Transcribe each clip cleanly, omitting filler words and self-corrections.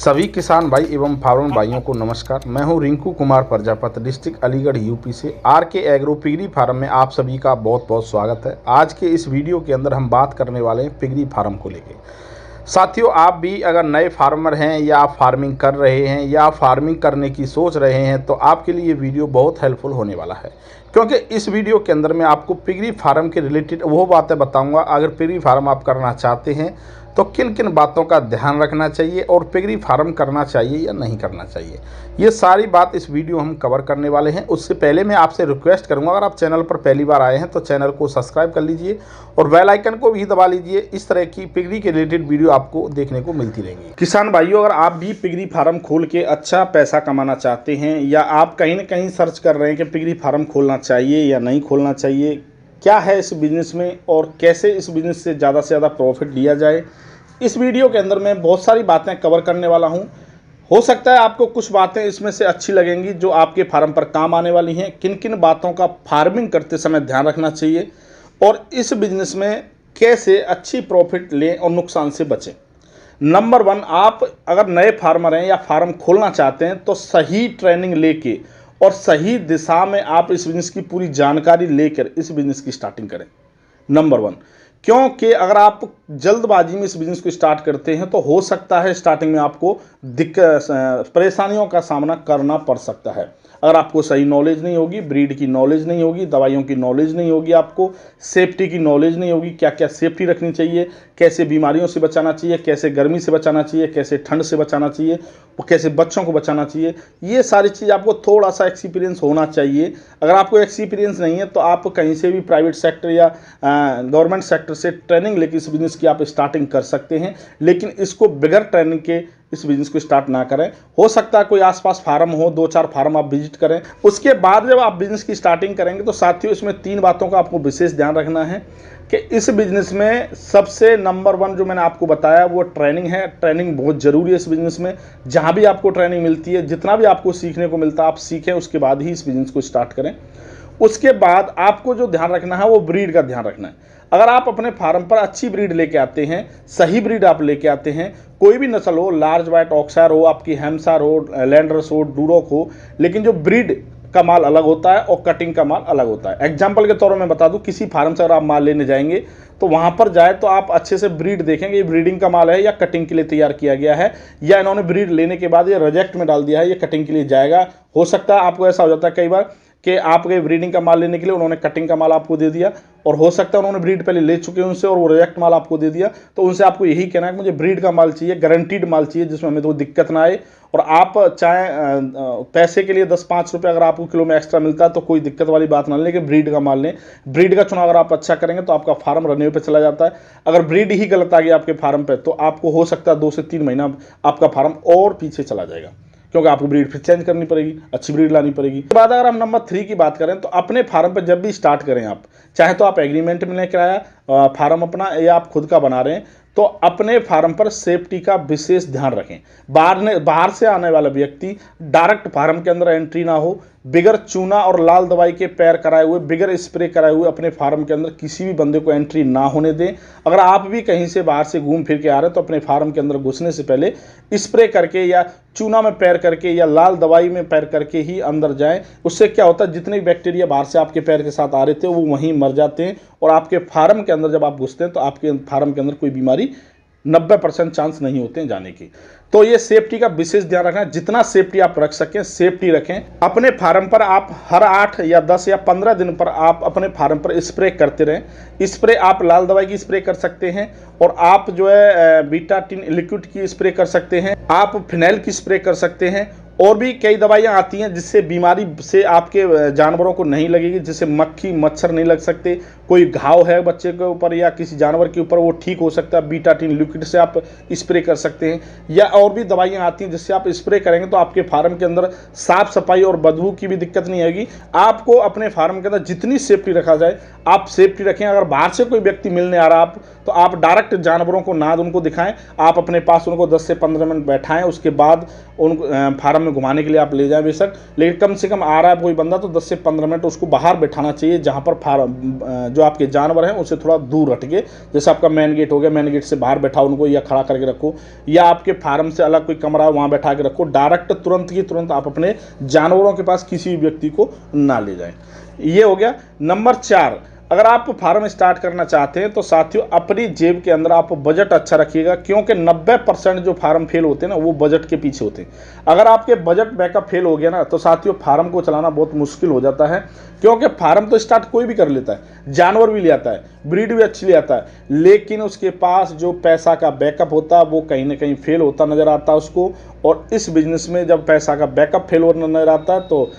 सभी किसान भाई एवं फार्मर भाइयों को नमस्कार। मैं हूं रिंकू कुमार प्रजापति, डिस्ट्रिक्ट अलीगढ़ यूपी से। आर के एग्रो पिगरी फार्म में आप सभी का बहुत बहुत स्वागत है। आज के इस वीडियो के अंदर हम बात करने वाले हैं पिगरी फार्म को लेकर। साथियों, आप भी अगर नए फार्मर हैं या आप फार्मिंग कर रहे हैं या फार्मिंग करने की सोच रहे हैं तो आपके लिए ये वीडियो बहुत हेल्पफुल होने वाला है, क्योंकि इस वीडियो के अंदर मैं आपको पिगरी फार्म के रिलेटेड वो बातें बताऊंगा। अगर पिगरी फार्म आप करना चाहते हैं तो किन किन बातों का ध्यान रखना चाहिए और पिगरी फार्म करना चाहिए या नहीं करना चाहिए, ये सारी बात इस वीडियो हम कवर करने वाले हैं। उससे पहले मैं आपसे रिक्वेस्ट करूंगा, अगर आप चैनल पर पहली बार आए हैं तो चैनल को सब्सक्राइब कर लीजिए और बेल आइकन को भी दबा लीजिए। इस तरह की पिगरी के रिलेटेड वीडियो आपको देखने को मिलती रहेंगी। किसान भाइयों, अगर आप भी पिगरी फार्म खोल के अच्छा पैसा कमाना चाहते हैं या आप कहीं ना कहीं सर्च कर रहे हैं कि पिगरी फार्म खोलना चाहिए या नहीं खोलना चाहिए, क्या है इस बिज़नेस में और कैसे इस बिज़नेस से ज़्यादा प्रॉफिट लिया जाए, इस वीडियो के अंदर मैं बहुत सारी बातें कवर करने वाला हूं। हो सकता है आपको कुछ बातें इसमें से अच्छी लगेंगी जो आपके फार्म पर काम आने वाली हैं। किन किन बातों का फार्मिंग करते समय ध्यान रखना चाहिए और इस बिज़नेस में कैसे अच्छी प्रॉफिट लें और नुकसान से बचें। नंबर 1, आप अगर नए फार्मर हैं या फार्म खोलना चाहते हैं तो सही ट्रेनिंग लेके और सही दिशा में आप इस बिज़नेस की पूरी जानकारी लेकर इस बिज़नेस की स्टार्टिंग करें। नंबर 1, क्योंकि अगर आप जल्दबाजी में इस बिज़नेस को स्टार्ट करते हैं तो हो सकता है स्टार्टिंग में आपको परेशानियों का सामना करना पड़ सकता है। अगर आपको सही नॉलेज नहीं होगी, ब्रीड की नॉलेज नहीं होगी, दवाइयों की नॉलेज नहीं होगी, आपको सेफ्टी की नॉलेज नहीं होगी, क्या क्या सेफ्टी रखनी चाहिए, कैसे बीमारियों से बचाना चाहिए, कैसे गर्मी से बचाना चाहिए, कैसे ठंड से बचाना चाहिए और कैसे बच्चों को बचाना चाहिए, ये सारी चीज़ आपको थोड़ा सा एक्सपीरियंस होना चाहिए। अगर आपको एक्सपीरियंस नहीं है तो आप कहीं से भी प्राइवेट सेक्टर या गवर्नमेंट सेक्टर से ट्रेनिंग लेकर इस बिज़नेस की आप स्टार्टिंग कर सकते हैं, लेकिन इसको बगैर ट्रेनिंग के इस बिज़नेस को स्टार्ट ना करें। हो सकता है कोई आसपास फार्म हो, 2-4 फार्म आप विजिट करें। उसके बाद जब आप बिज़नेस की स्टार्टिंग करेंगे तो साथियों इसमें 3 बातों का आपको विशेष ध्यान रखना है कि इस बिज़नेस में सबसे नंबर 1 जो मैंने आपको बताया वो ट्रेनिंग है। ट्रेनिंग बहुत ज़रूरी है इस बिज़नेस में। जहाँ भी आपको ट्रेनिंग मिलती है, जितना भी आपको सीखने को मिलता है आप सीखें, उसके बाद ही इस बिज़नेस को स्टार्ट करें। उसके बाद आपको जो ध्यान रखना है वो ब्रीड का ध्यान रखना है। अगर आप अपने फार्म पर अच्छी ब्रीड लेके आते हैं, सही ब्रीड आप लेके आते हैं, कोई भी नस्ल हो, लार्ज वाइट ऑक्सायर हो, आपकी हैम्पशायर हो, लैंडर्स हो, डूरोक हो, लेकिन जो ब्रीड का माल अलग होता है और कटिंग का माल अलग होता है। एग्जाम्पल के तौर पर मैं बता दूं, किसी फार्म से अगर आप माल लेने जाएंगे तो वहां पर जाए तो आप अच्छे से ब्रीड देखेंगे, ये ब्रीडिंग का माल है या कटिंग के लिए तैयार किया गया है, या इन्होंने ब्रीड लेने के बाद ये रिजेक्ट में डाल दिया है, ये कटिंग के लिए जाएगा। हो सकता है आपको ऐसा हो जाता है कई बार कि आपके ब्रीडिंग का माल लेने के लिए उन्होंने कटिंग का माल आपको दे दिया, और हो सकता है उन्होंने ब्रीड पहले ले चुके हैं उनसे और वो रिजेक्ट माल आपको दे दिया। तो उनसे आपको यही कहना है कि मुझे ब्रीड का माल चाहिए, गारंटीड माल चाहिए, जिसमें हमें तो दिक्कत ना आए। और आप चाहे पैसे के लिए 10-5 रुपये अगर आपको किलो में एक्स्ट्रा मिलता है तो कोई दिक्कत वाली बात ना लें, लेकिन ब्रीड का माल लें। ब्रीड का चुनाव अगर आप अच्छा करेंगे तो आपका फार्म रनवे पे चला जाता है। अगर ब्रीड ही गलत आ गई आपके फार्म पे तो आपको हो सकता है 2 से 3 महीना आपका फार्म और पीछे चला जाएगा, क्योंकि आपको ब्रीड फिर चेंज करनी पड़ेगी, अच्छी ब्रीड लानी पड़ेगी। इसके बाद अगर हम नंबर 3 की बात करें तो अपने फार्म पर जब भी स्टार्ट करें, आप चाहे तो आप एग्रीमेंट में लेकर आया फार्म अपना या आप खुद का बना रहे हैं, तो अपने फार्म पर सेफ्टी का विशेष ध्यान रखें। बाहर से आने वाला व्यक्ति डायरेक्ट फार्म के अंदर एंट्री ना हो, बिगर चूना और लाल दवाई के पैर कराए हुए, बिगर स्प्रे कराए हुए अपने फार्म के अंदर किसी भी बंदे को एंट्री ना होने दें। अगर आप भी कहीं से बाहर से घूम फिर के आ रहे हैं तो अपने फार्म के अंदर घुसने से पहले स्प्रे करके या चूना में पैर करके या लाल दवाई में पैर करके ही अंदर जाएं। उससे क्या होता है, जितने बैक्टीरिया बाहर से आपके पैर के साथ आ रहे थे वो वहीं मर जाते हैं, और आपके फार्म के अंदर जब आप घुसते हैं तो आपके फार्म के अंदर कोई बीमारी 90% चांस नहीं होते हैं जाने की। तो ये सेफ्टी का विशेष ध्यान रखना है। जितना सेफ्टी आप रख सकें सेफ्टी रखें। अपने फार्म पर आप हर 8 या 10 या 15 दिन पर आप अपने फार्म पर स्प्रे करते रहें। स्प्रे आप लाल दवाई की स्प्रे कर सकते हैं, और आप जो है बीटाटिन लिक्विड की स्प्रे कर सकते हैं, आप फिनाइल की स्प्रे कर सकते हैं, और भी कई दवाइयाँ आती हैं जिससे बीमारी से आपके जानवरों को नहीं लगेगी, जिससे मक्खी मच्छर नहीं लग सकते। कोई घाव है बच्चे के ऊपर या किसी जानवर के ऊपर, वो ठीक हो सकता है, बीटाटिन लिक्विड से आप स्प्रे कर सकते हैं। या और भी दवाइयाँ आती हैं जिससे आप स्प्रे करेंगे तो आपके फार्म के अंदर साफ सफाई और बदबू की भी दिक्कत नहीं आएगी। आपको अपने फार्म के अंदर जितनी सेफ्टी रखा जाए आप सेफ्टी रखें। अगर बाहर से कोई व्यक्ति मिलने आ रहा आप तो आप डायरेक्ट जानवरों को नाद उनको दिखाएं। आप अपने पास उनको 10 से 15 मिनट बैठाएं, उसके बाद उन फार्म में में घुमाने के लिए आप ले जाएं बेशक, लेकिन कम से कम आ रहा है कोई बंदा तो 10 से 15 मिनट उसको बाहर बैठाना चाहिए, जहाँ पर फार्म जो आपके जानवर हैं उससे थोड़ा दूर हट के, जैसे आपका मेन गेट हो गया, मेन गेट से बाहर बैठाओ उनको, या खड़ा करके रखो, या आपके फार्म से अलग कोई कमरा है वहाँ बैठा के रखो। डायरेक्ट तुरंत की तुरंत आप अपने जानवरों के पास किसी भी व्यक्ति को ना ले जाएं। ये हो गया। नंबर 4, अगर आप फार्म स्टार्ट करना चाहते हैं तो साथियों अपनी जेब के अंदर आप बजट अच्छा रखिएगा, क्योंकि 90% जो फार्म फेल होते हैं ना वो बजट के पीछे होते हैं। अगर आपके बजट बैकअप फेल हो गया ना तो साथियों फार्म को चलाना बहुत मुश्किल हो जाता है, क्योंकि फार्म तो स्टार्ट कोई भी कर लेता है, जानवर भी ले आता है, ब्रीड भी अच्छी ले आता है, लेकिन उसके पास जो पैसा का बैकअप होता है वो कहीं ना कहीं फेल होता नजर आता है उसको। और इस बिजनेस में जब पैसा का बैकअप फेल होना नजर आता है तो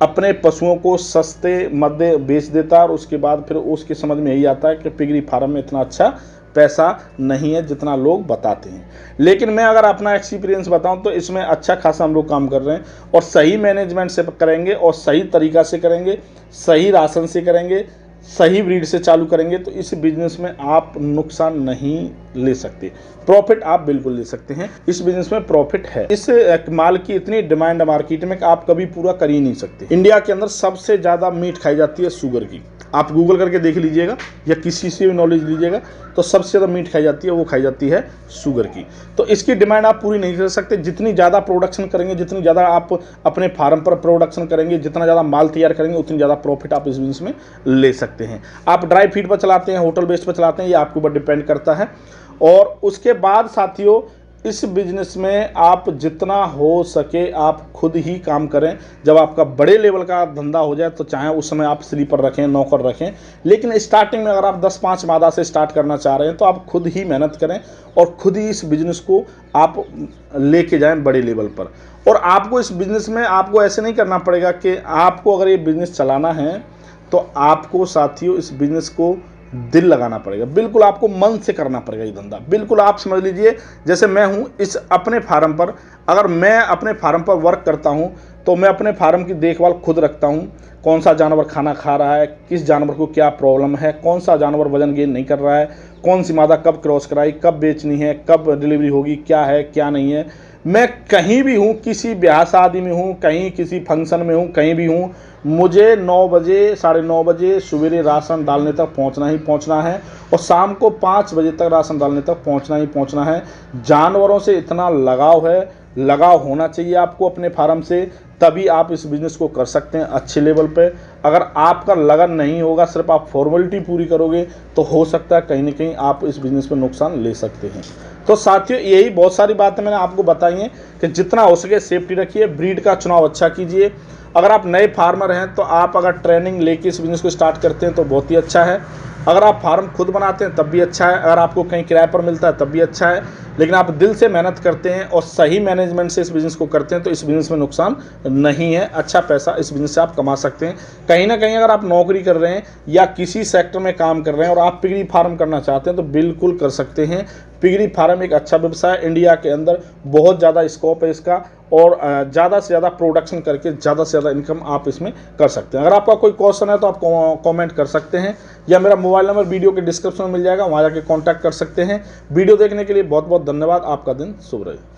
अपने पशुओं को सस्ते मध्य बेच देता है, और उसके बाद फिर उसके समझ में यही आता है कि पिगरी फार्म में इतना अच्छा पैसा नहीं है जितना लोग बताते हैं। लेकिन मैं अगर अपना एक्सपीरियंस बताऊं तो इसमें अच्छा खासा हम लोग काम कर रहे हैं, और सही मैनेजमेंट से करेंगे और सही तरीका से करेंगे, सही राशन से करेंगे, सही ब्रीड से चालू करेंगे तो इस बिजनेस में आप नुकसान नहीं ले सकते, प्रॉफिट आप बिल्कुल ले सकते हैं। इस बिजनेस में प्रॉफिट है। इस माल की इतनी डिमांड मार्केट में कि आप कभी पूरा कर ही नहीं सकते। इंडिया के अंदर सबसे ज़्यादा मीट खाई जाती है शुगर की, आप गूगल करके देख लीजिएगा या किसी से भी नॉलेज लीजिएगा तो सबसे ज़्यादा मीट खाई जाती है वो खाई जाती है शुगर की। तो इसकी डिमांड आप पूरी नहीं कर सकते। जितनी ज़्यादा प्रोडक्शन करेंगे, जितनी ज़्यादा आप अपने फार्म पर प्रोडक्शन करेंगे, जितना ज़्यादा माल तैयार करेंगे, उतनी ज़्यादा प्रॉफिट आप इस बिजनेस में ले सकते हैं। आप ड्राई फीड पर चलाते हैं, होटल बेस्ड पर चलाते हैं, ये आपके ऊपर डिपेंड करता है। और उसके बाद साथियों इस बिजनेस में आप जितना हो सके आप खुद ही काम करें। जब आपका बड़े लेवल का धंधा हो जाए तो चाहे उस समय आप स्लीपर रखें, नौकर रखें, लेकिन स्टार्टिंग में अगर आप 10-5 मादा से स्टार्ट करना चाह रहे हैं तो आप खुद ही मेहनत करें और खुद ही इस बिजनेस को आप लेके जाएं बड़े लेवल पर। और आपको इस बिजनेस में आपको ऐसे नहीं करना पड़ेगा कि आपको अगर ये बिजनेस चलाना है तो आपको साथियों इस बिजनेस को दिल लगाना पड़ेगा, बिल्कुल आपको मन से करना पड़ेगा ये धंधा। बिल्कुल आप समझ लीजिए जैसे मैं हूँ इस अपने फार्म पर, अगर मैं अपने फार्म पर वर्क करता हूँ तो मैं अपने फार्म की देखभाल खुद रखता हूँ। कौन सा जानवर खाना खा रहा है, किस जानवर को क्या प्रॉब्लम है, कौन सा जानवर वजन गेन नहीं कर रहा है, कौन सी मादा कब क्रॉस कराई, कब बेचनी है, कब डिलीवरी होगी, क्या है क्या नहीं है। मैं कहीं भी हूँ, किसी ब्याह शादी में हूँ, कहीं किसी फंक्शन में हूँ, कहीं भी हूँ, मुझे 9 बजे 9:30 बजे सवेरे राशन डालने तक पहुँचना ही पहुँचना है और शाम को 5 बजे तक राशन डालने तक पहुँचना ही पहुँचना है। जानवरों से इतना लगाव है, लगाव होना चाहिए आपको अपने फार्म से, तभी आप इस बिज़नेस को कर सकते हैं अच्छे लेवल पे। अगर आपका लगन नहीं होगा, सिर्फ आप फॉर्मेलिटी पूरी करोगे तो हो सकता है कहीं ना कहीं आप इस बिज़नेस में नुकसान ले सकते हैं। तो साथियों यही बहुत सारी बातें मैंने आपको बताई हैं कि जितना हो सके सेफ्टी रखिए, ब्रीड का चुनाव अच्छा कीजिए। अगर आप नए फार्मर हैं तो आप अगर ट्रेनिंग लेके इस बिज़नेस को स्टार्ट करते हैं तो बहुत ही अच्छा है। अगर आप फार्म खुद बनाते हैं तब भी अच्छा है, अगर आपको कहीं किराए पर मिलता है तब भी अच्छा है, लेकिन आप दिल से मेहनत करते हैं और सही मैनेजमेंट से इस बिज़नेस को करते हैं तो इस बिज़नेस में नुकसान नहीं है। अच्छा पैसा इस बिज़नेस से आप कमा सकते हैं। कहीं ना कहीं अगर आप नौकरी कर रहे हैं या किसी सेक्टर में काम कर रहे हैं और आप पिगरी फार्म करना चाहते हैं तो बिल्कुल कर सकते हैं। पिगरी फार्म एक अच्छा व्यवसाय, इंडिया के अंदर बहुत ज़्यादा स्कोप है इसका और ज़्यादा से ज़्यादा प्रोडक्शन करके ज़्यादा से ज़्यादा इनकम आप इसमें कर सकते हैं। अगर आपका कोई क्वेश्चन है तो आप कमेंट कर सकते हैं या मेरा मोबाइल नंबर वीडियो के डिस्क्रिप्शन में मिल जाएगा, वहाँ जाके कांटेक्ट कर सकते हैं। वीडियो देखने के लिए बहुत बहुत धन्यवाद। आपका दिन शुभ रहे।